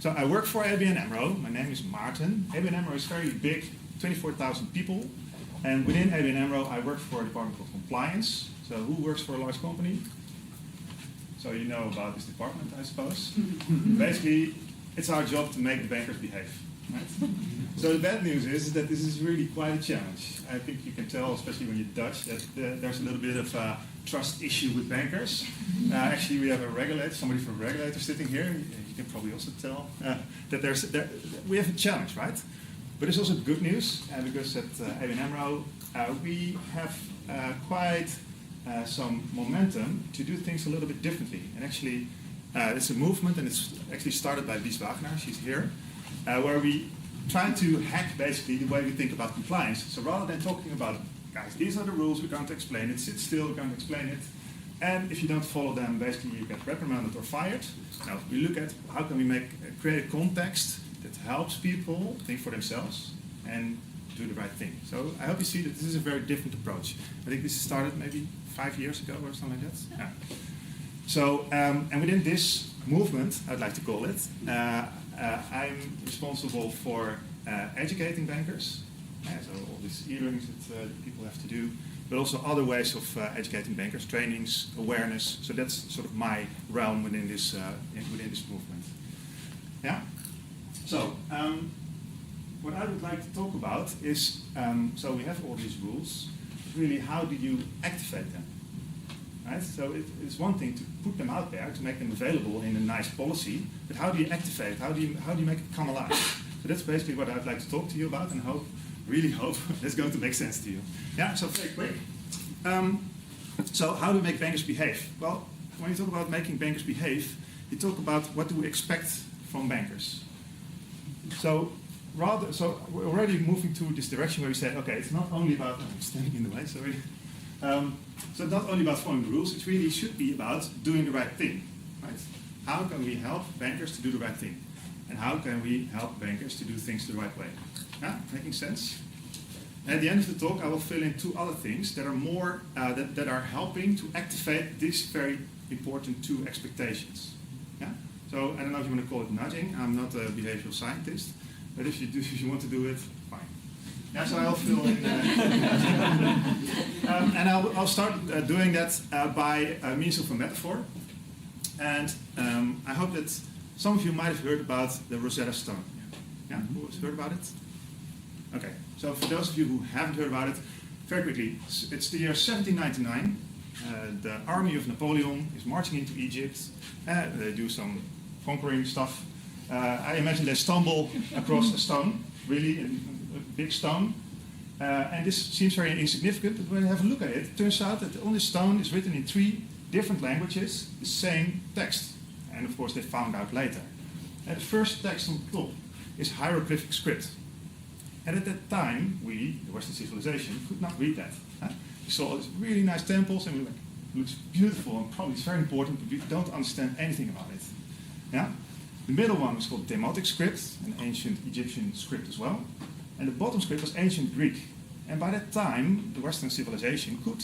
So I work for ABN AMRO. My name is Maarten. ABN AMRO is very big, 24,000 people. And within ABN AMRO, I work for a department of compliance. So who works for a large company? So you know about this department, I suppose. Basically, it's our job to make the bankers behave. Right? So the bad news is that this is really quite a challenge. I think you can tell, especially when you're Dutch, that there's a little bit of a trust issue with bankers. Actually, we have a regulator, somebody from a regulator sitting here. You can probably also tell that we have a challenge, right? But there's also good news, because at ABN AMRO we have quite some momentum to do things a little bit differently. And actually, it's a movement, and it's actually started by Lies Wagner, she's here, where we try to hack basically the way we think about compliance. So rather than talking about, guys, these are the rules, we're going to explain it, sit still, we're going to explain it, and if you don't follow them, basically you get reprimanded or fired. Now, we look at how can we create a context that helps people think for themselves and do the right thing. So I hope you see that this is a very different approach. I think this started maybe 5 years ago or something like that. Yeah. So, and within this movement, I'd like to call it, I'm responsible for educating bankers. So all these e-learnings that people have to do, but also other ways of educating bankers, trainings, awareness. So that's sort of my realm within this movement. Yeah. So what I would like to talk about is, so we have all these rules. Really, how do you activate them? Right? So it's one thing to put them out there, to make them available in a nice policy, but how do you activate it? How do you make it come alive? So that's basically what I'd like to talk to you about, and really hope that's going to make sense to you. Yeah, so very quick. So how do we make bankers behave? Well, when you talk about making bankers behave, you talk about what do we expect from bankers. So we're already moving to this direction where we say, okay, it's not only about, I'm standing in the way, sorry. So it's not only about following the rules, it really should be about doing the right thing, right? How can we help bankers to do the right thing? And how can we help bankers to do things the right way? Yeah, making sense? And at the end of the talk, I will fill in two other things that are more, that are helping to activate these very important two expectations. Yeah? So I don't know if you want to call it nudging. I'm not a behavioral scientist, but if you want to do it, fine. Yeah, so I'll fill in. And I'll start doing that by means of a metaphor. And I hope that some of you might have heard about the Rosetta Stone. Yeah, who has heard about it? Okay, so for those of you who haven't heard about it, very quickly, it's the year 1799. The army of Napoleon is marching into Egypt. They do some conquering stuff. I imagine they stumble across a stone, really, a big stone. And this seems very insignificant, but when you have a look at it, it turns out that on this stone is written in 3 different languages, the same text. And of course, they found out later. And the first text on the top is hieroglyphic script. And at that time, we, the Western civilization, could not read that. We saw these really nice temples, and we were like, it looks beautiful, and probably it's very important, but we don't understand anything about it. Yeah? The middle one was called Demotic script, an ancient Egyptian script as well. And the bottom script was ancient Greek. And by that time, the Western civilization could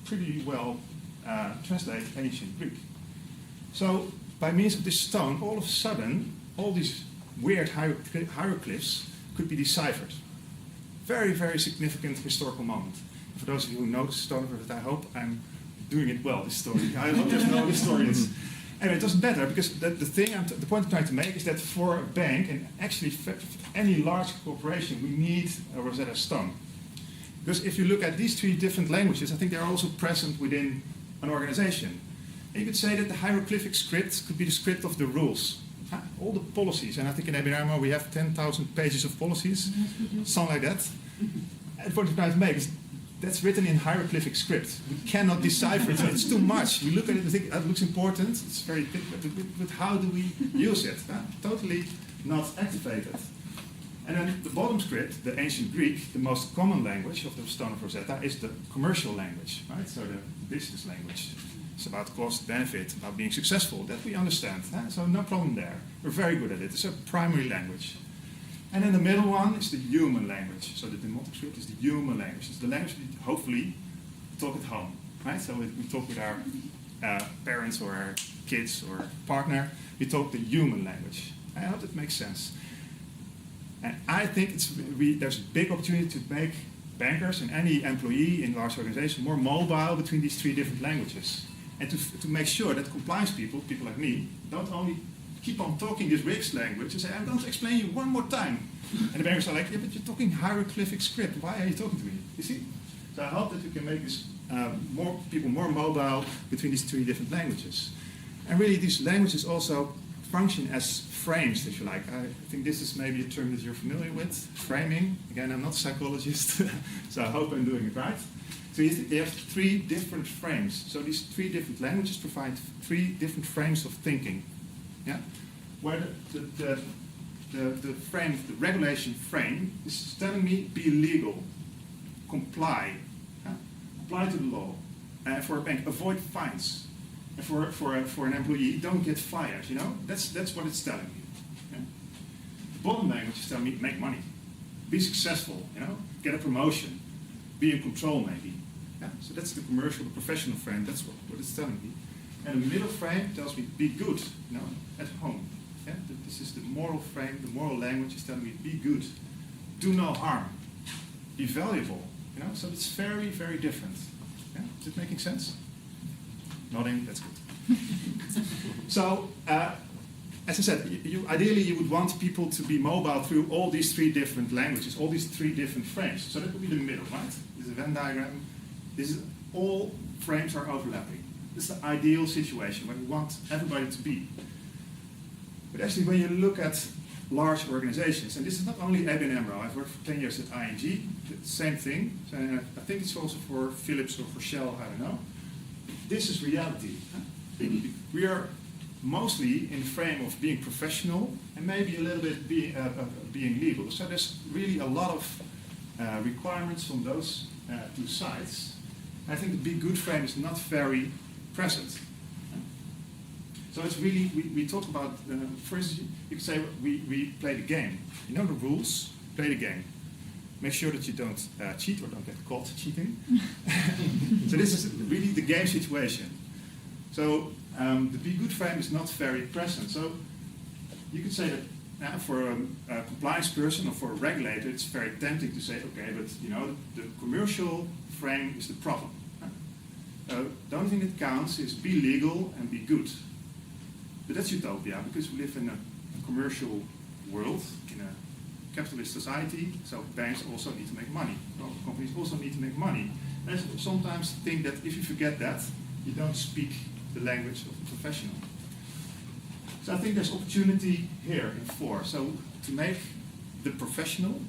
pretty well translate ancient Greek. So, by means of this stone, all of a sudden, all these weird hieroglyphs could be deciphered. Very, very significant historical moment. And for those of you who know the Stone of Rosetta, I hope I'm doing it well, this story. I hope there's no historians. Anyway, it doesn't matter, because the point I'm trying to make is that for a bank, and actually for any large corporation, we need a Rosetta Stone. Because if you look at these 3 different languages, I think they're also present within an organization. And you could say that the hieroglyphic script could be the script of the rules. All the policies, and I think in ABN AMRO we have 10,000 pages of policies, something like that. And the point I'm trying to make is that's written in hieroglyphic script. We cannot decipher it, it's too much. We look at it and think, that looks important, it's very thick, but how do we use it? Totally not activated. And then the bottom script, the ancient Greek, the most common language of the Stone of Rosetta, is the commercial language, right? So the business language. It's about cost, benefit, about being successful. That we understand. So no problem there. We're very good at it. It's a primary language. And then the middle one is the human language. So the demotic script is the human language. It's the language we hopefully talk at home. Right? So we talk with our parents or our kids or partner. We talk the human language. I hope that makes sense. And I think there's a big opportunity to make bankers and any employee in large organizations more mobile between these three different languages. And to make sure that compliance people like me, don't only keep on talking this Wix language and say, I'm going to explain you one more time. And the bankers are like, yeah, but you're talking hieroglyphic script. Why are you talking to me? You see? So I hope that we can make this people more mobile between these three different languages. And really, these languages also function as frames, if you like. I think this is maybe a term that you're familiar with, framing. Again, I'm not a psychologist, so I hope I'm doing it right. So you have three different frames. So these three different languages provide three different frames of thinking. Yeah? Where the frame, the regulation frame, is telling me be legal, comply, apply to the law. And for a bank, avoid fines. And for an employee, don't get fired. You know, that's what it's telling me. Yeah? The bottom language is telling me make money, be successful. You know, get a promotion, be in control maybe. Yeah? So that's the commercial, the professional frame. That's what it's telling me. And the middle frame tells me be good. You know, at home. Yeah? This is the moral frame. The moral language is telling me be good, do no harm, be valuable. You know, so it's very, very different. Yeah? Is it making sense? Nodding, that's good. So, as I said, ideally you would want people to be mobile through all these three different languages, all these three different frames. So that would be the middle, right? This is a Venn diagram. This is all frames are overlapping. This is the ideal situation where you want everybody to be. But actually, when you look at large organizations, and this is not only ABN AMRO, I've worked for 10 years at ING, the same thing. So I think it's also for Philips or for Shell, I don't know. This is reality. We are mostly in the frame of being professional and maybe a little bit being legal. So there's really a lot of requirements from those two sides. And I think the be good frame is not very present. So it's really, we talk about, first you could say we play the game. You know the rules, play the game. Make sure that you don't cheat or don't get caught cheating. So this is really the game situation. So the be good frame is not very present. So you could say that for a compliance person or for a regulator, it's very tempting to say, okay, but you know, the commercial frame is the problem. The only thing that counts is be legal and be good. But that's utopia because we live in a commercial world, in a capitalist society, so banks also need to make money. Well, companies also need to make money. And I sometimes think that if you forget that, you don't speak the language of a professional. So I think there's opportunity here in 4. So to make the professional,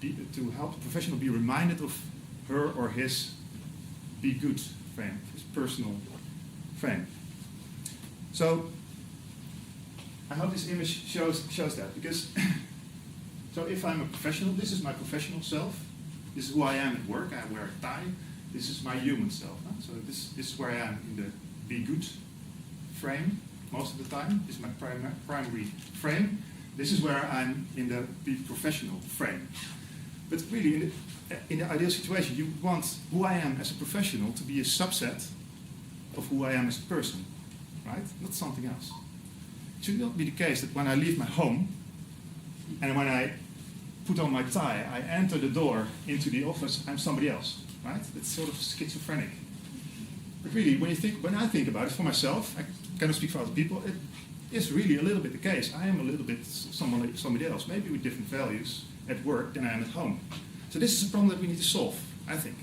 to help the professional be reminded of her or his be good frame, his personal frame. So I hope this image shows that, because so if I'm a professional, this is my professional self. This is who I am at work. I wear a tie. This is my human self. Huh? So this is where I am in the be good frame most of the time. This is my primary frame. This is where I'm in the be professional frame. But really, in the ideal situation, you want who I am as a professional to be a subset of who I am as a person, right? Not something else. It should not be the case that when I leave my home and when I put on my tie, I enter the door into the office, I'm somebody else, right? That's sort of schizophrenic. But really, when I think about it for myself, I cannot speak for other people, it is really a little bit the case. I am a little bit somebody else, maybe with different values at work than I am at home. So this is a problem that we need to solve, I think.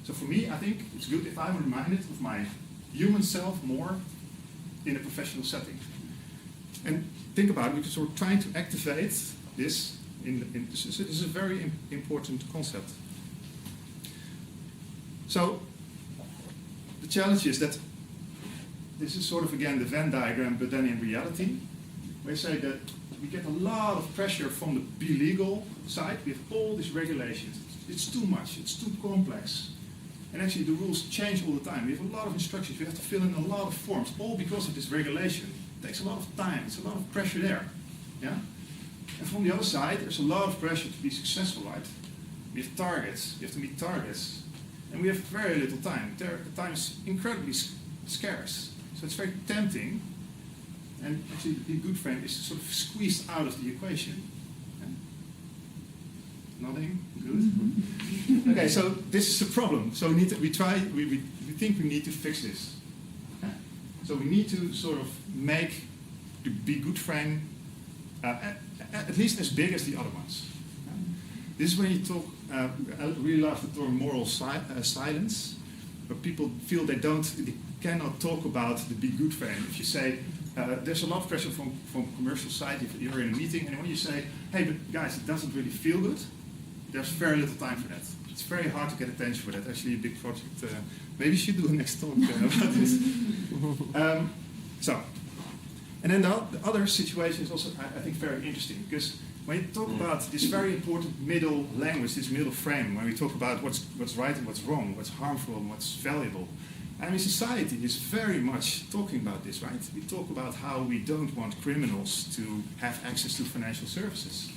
So for me, I think it's good if I'm reminded of my human self more in a professional setting. And think about it, because we're trying to activate this. This is a very important concept. So the challenge is that this is sort of, again, the Venn diagram, but then in reality, we say that we get a lot of pressure from the be legal side. We have all these regulations. It's too much. It's too complex. And actually, the rules change all the time. We have a lot of instructions. We have to fill in a lot of forms, all because of this regulation. It takes a lot of time. It's a lot of pressure there. Yeah? And from the other side, there's a lot of pressure to be successful, right? We have targets. We have to meet targets. And we have very little time. The time is incredibly scarce. So it's very tempting And actually the be good frame is sort of squeezed out of the equation. Nodding? Good? Okay, so this is a problem. So we think we need to fix this. So we need to sort of make the be good frame at least as big as the other ones. This is when you talk, I really love the term moral silence, where people feel they cannot talk about the be good frame. If you say, there's a lot of pressure from commercial side if you're in a meeting, and when you say, hey, but guys, it doesn't really feel good, there's very little time for that. It's very hard to get attention for that. Actually, a big project. Maybe you should do a next talk about this. And then the other situation is also, I think, very interesting, because when you talk about this very important middle language, this middle frame, when we talk about what's right and what's wrong, what's harmful and what's valuable, I mean, society is very much talking about this, right? We talk about how we don't want criminals to have access to financial services.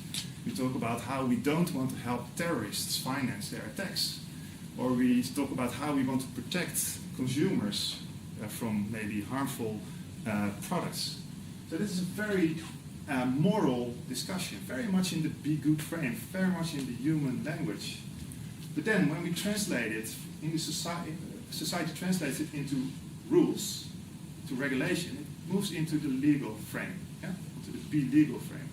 We talk about how we don't want to help terrorists finance their attacks. Or we talk about how we want to protect consumers from maybe harmful products. So this is a very moral discussion, very much in the be good frame, very much in the human language. But then when we translate it in the society translates it into rules, to regulation, it moves into the legal frame, into the be legal frame.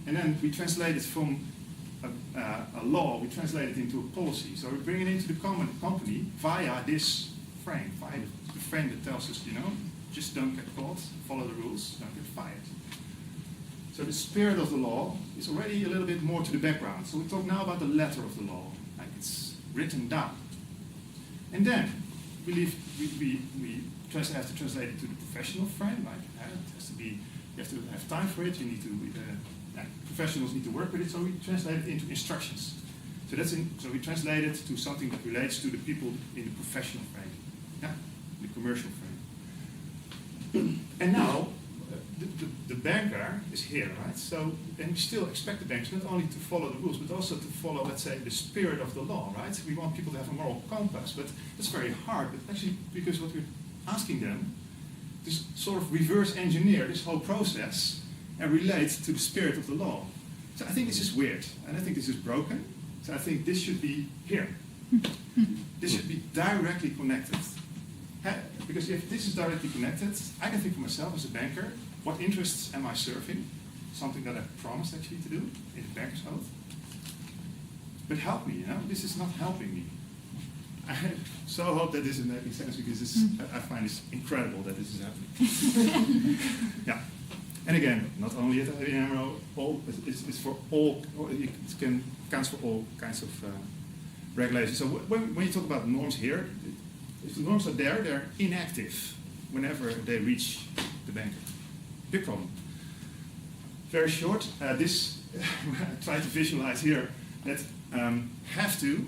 And then we translate it from a law, we translate it into a policy. So we bring it into the company via this frame, via the frame that tells us, just don't get caught, follow the rules, don't get fired. So the spirit of the law is already a little bit more to the background. So we talk now about the letter of the law, like it's written down. And then we have to translate it to the professional frame, like it has to be, you have to have time for it, you need to, professionals need to work with it, so we translate it into instructions. So we translate it to something that relates to the people in the professional frame, the commercial frame. And now, the banker is here, right? So, and we still expect the bankers not only to follow the rules, but also to follow, let's say, the spirit of the law, right? We want people to have a moral compass, but that's very hard. But actually, because what we're asking them is sort of reverse engineer this whole process and relate to the spirit of the law. So I think this is weird, and I think this is broken. So I think this should be here. This should be directly connected. Because if this is directly connected, I can think for myself as a banker, what interests am I serving? Something that I promised actually to do in the banker's oath. But help me, this is not helping me. I so hope that this is making sense, because I find this incredible that this is happening. Yeah. And again, not only at ABN AMRO, it's for all, it counts for all kinds of regulations. So when you talk about norms here, if the norms are there, they're inactive whenever they reach the banker. Big problem. Very short, this, I try to visualize here that have to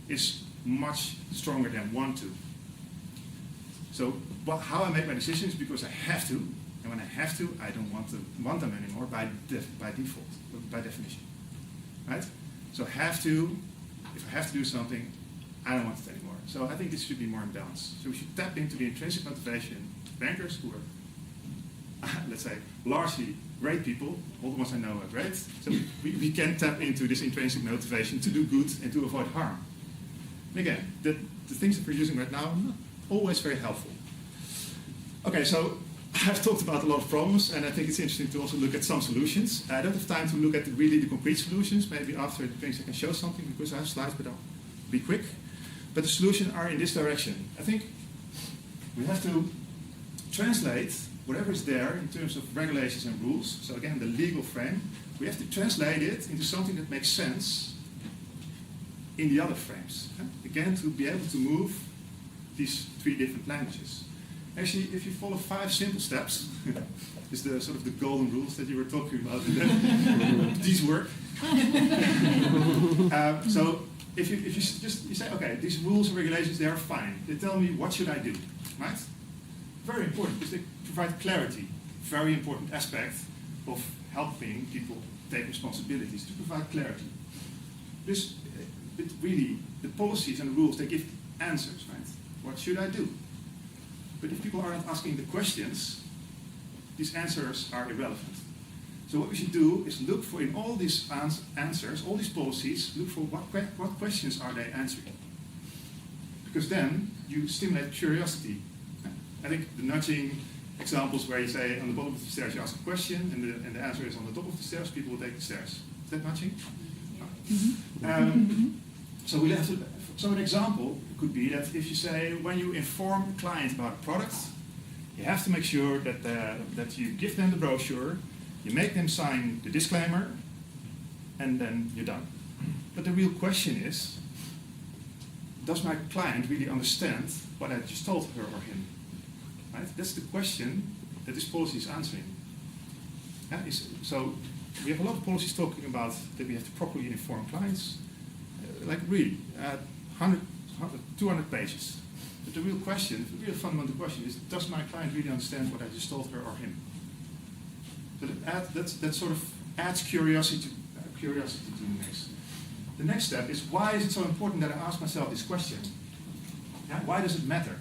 is much stronger than want to. So how I make my decisions is because I have to, and when I have to, I don't want them anymore by default, by definition. Right? So have to, if I have to do something, I don't want it anymore. So I think this should be more in balance. So we should tap into the intrinsic motivation of bankers who are, let's say, largely great people. All the ones I know are great. So we can tap into this intrinsic motivation to do good and to avoid harm. And again, the things that we're using right now are not always very helpful. Okay, so I've talked about a lot of problems, and I think it's interesting to also look at some solutions. I don't have time to look at really the concrete solutions. Maybe after the things I can show something, because I have slides, but I'll be quick. But the solutions are in this direction. I think we have to translate whatever is there in terms of regulations and rules. So again, the legal frame, we have to translate it into something that makes sense in the other frames. Again, to be able to move these three different languages. Actually, if you follow 5 simple steps, is the sort of the golden rules that you were talking about. These work. So if you say, okay, these rules and regulations, they are fine. They tell me what should I do, right? Very important, because they provide clarity. Very important aspect of helping people take responsibilities, to provide clarity. This, but really, the policies and the rules, they give answers, right? What should I do? But if people aren't asking the questions, these answers are irrelevant. So what we should do is look for, in all these answers, all these policies, look for what questions are they answering. Because then you stimulate curiosity. I think the nudging examples where you say on the bottom of the stairs you ask a question and the answer is on the top of the stairs, people will take the stairs. Is that nudging? So an example could be that if you say when you inform a client about a product, you have to make sure that you give them the brochure, you make them sign the disclaimer, and then you're done. But the real question is, does my client really understand what I just told her or him? Right? That's the question that this policy is answering. So we have a lot of policies talking about that we have to properly inform clients, like really, 200 pages. But the real question, the real fundamental question is, does my client really understand what I just told her or him? So that sort of adds curiosity to the mix. The next step is, why is it so important that I ask myself this question? Yeah? Why does it matter?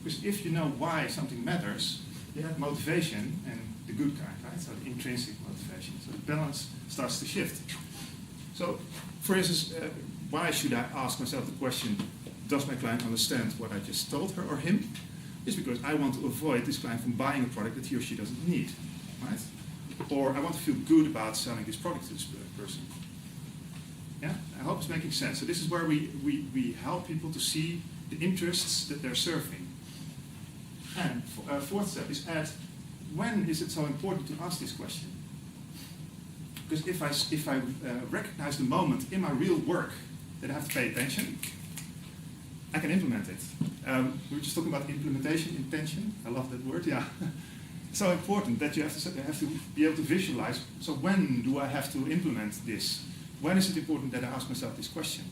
Because if you know why something matters, you have motivation and the good kind, right? So the intrinsic motivation. So the balance starts to shift. So, for instance, why should I ask myself the question, does my client understand what I just told her or him? It's because I want to avoid this client from buying a product that he or she doesn't need, right? Or I want to feel good about selling this product to this person. Yeah, I hope it's making sense. So this is where we help people to see the interests that they're serving. And fourth step is add, when is it so important to ask this question? Because if I recognize the moment in my real work that I have to pay attention, I can implement it. We were just talking about implementation, intention. I love that word, yeah. So important that you have to be able to visualize. So when do I have to implement this? When is it important that I ask myself this question?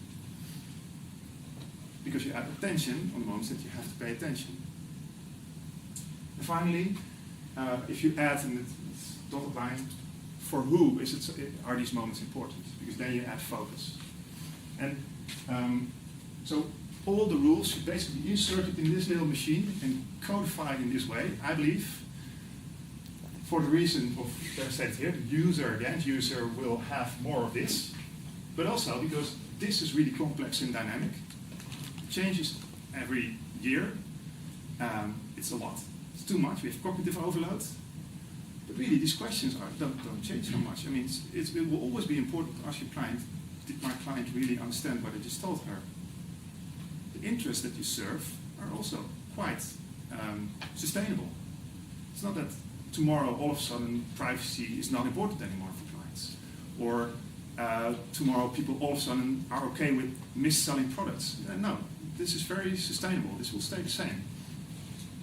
Because you add attention on the moments that you have to pay attention. And finally, if you add, and it's dotted line, for who are these moments important? Because then you add focus. And so all the rules should basically be inserted in this little machine and codified in this way, I believe, for the reason of, that I said here, the end user will have more of this, but also because this is really complex and dynamic. It changes every year. It's a lot. It's too much. We have cognitive overload. But really, these questions don't change so much. I mean, it will always be important to ask your client, did my client really understand what I just told her? The interests that you serve are also quite sustainable. It's not that tomorrow all of a sudden privacy is not important anymore for clients. Or tomorrow people all of a sudden are okay with mis-selling products. No, this is very sustainable. This will stay the same.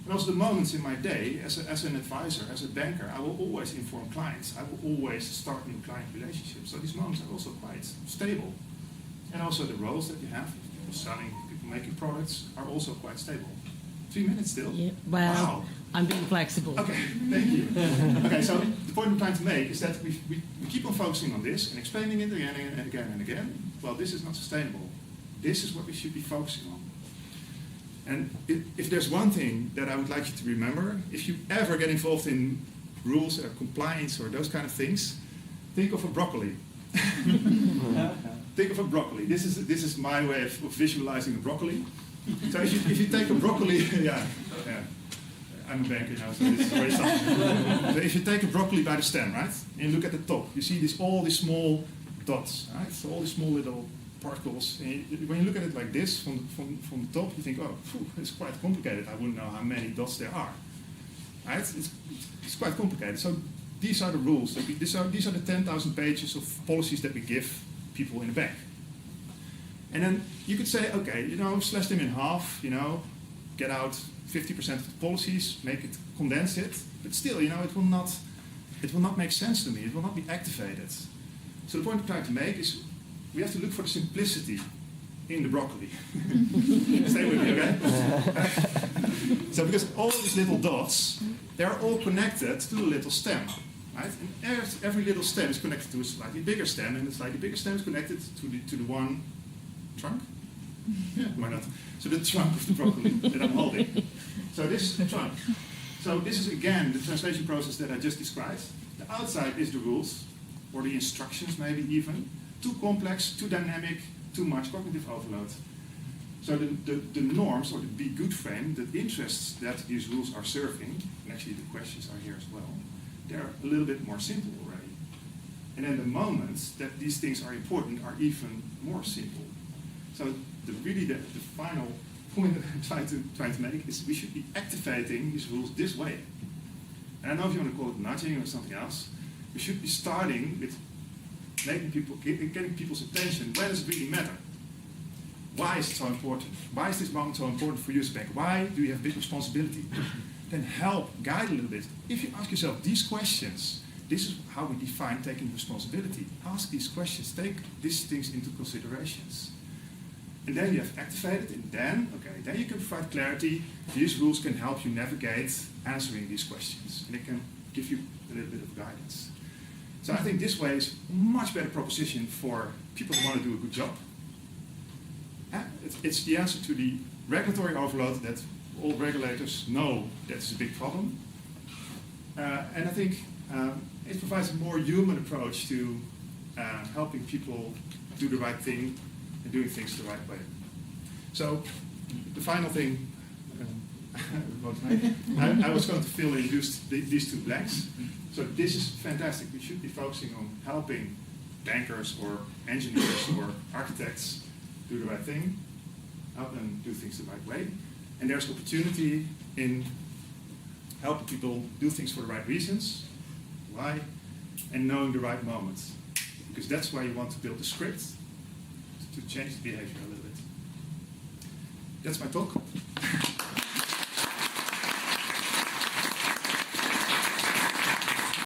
And also the moments in my day, as an advisor, as a banker, I will always inform clients. I will always start new client relationships. So these moments are also quite stable. And also the roles that you have, people selling, people making products, are also quite stable. 3 minutes still? Yeah, well, wow. I'm being flexible. Okay, thank you. Okay, so the point I'm trying to make is that we keep on focusing on this and explaining it again and again and again. Well, this is not sustainable. This is what we should be focusing on. And if there's one thing that I would like you to remember, if you ever get involved in rules or compliance or those kind of things, think of a broccoli. Think of a broccoli. This is my way of visualizing a broccoli. So if you take a broccoli, yeah, I'm a banker now, so this is very something. So if you take a broccoli by the stem, right, and look at the top, you see all these small dots, right? So all these small little particles. And when you look at it like this from the top, you think, oh, it's quite complicated. I wouldn't know how many dots there are. Right? It's quite complicated. So these are the rules. These are the 10,000 pages of policies that we give people in the bank. And then you could say, okay, slash them in half, get out 50% of the policies, make it, condense it, but still, it will not make sense to me. It will not be activated. So the point I'm trying to make is we have to look for the simplicity in the broccoli. Stay with me, okay? So because all these little dots, they're all connected to a little stem, right? And every little stem is connected to a slightly bigger stem, and the slightly bigger stem is connected to the one trunk? Yeah, why not? So the trunk of the broccoli that I'm holding. So this is fun. So this is again the translation process that I just described. The outside is the rules, or the instructions maybe even. Too complex, too dynamic, too much cognitive overload. So the norms, or the be good frame, the interests that these rules are serving, and actually the questions are here as well, they're a little bit more simple already. And then the moments that these things are important are even more simple. So the final point that I'm trying to make is we should be activating these rules this way. And I know if you want to call it nudging or something else, we should be starting with getting people's attention. Where does it really matter? Why is it so important? Why is this moment so important for you as a bank? Why do you have big responsibility? Then help, guide a little bit. If you ask yourself these questions, this is how we define taking responsibility. Ask these questions, take these things into considerations. And then you have activated, and then you can provide clarity. These rules can help you navigate answering these questions, and it can give you a little bit of guidance. So I think this way is a much better proposition for people who want to do a good job. It's the answer to the regulatory overload that all regulators know that's a big problem. And I think it provides a more human approach to helping people do the right thing and doing things the right way. So the final thing I was going to fill in these two blanks. So this is fantastic. We should be focusing on helping bankers or engineers or architects do the right thing, help them do things the right way. And there's opportunity in helping people do things for the right reasons, why, and knowing the right moments. Because that's why you want to build a script to change the behavior a little bit. That's my talk.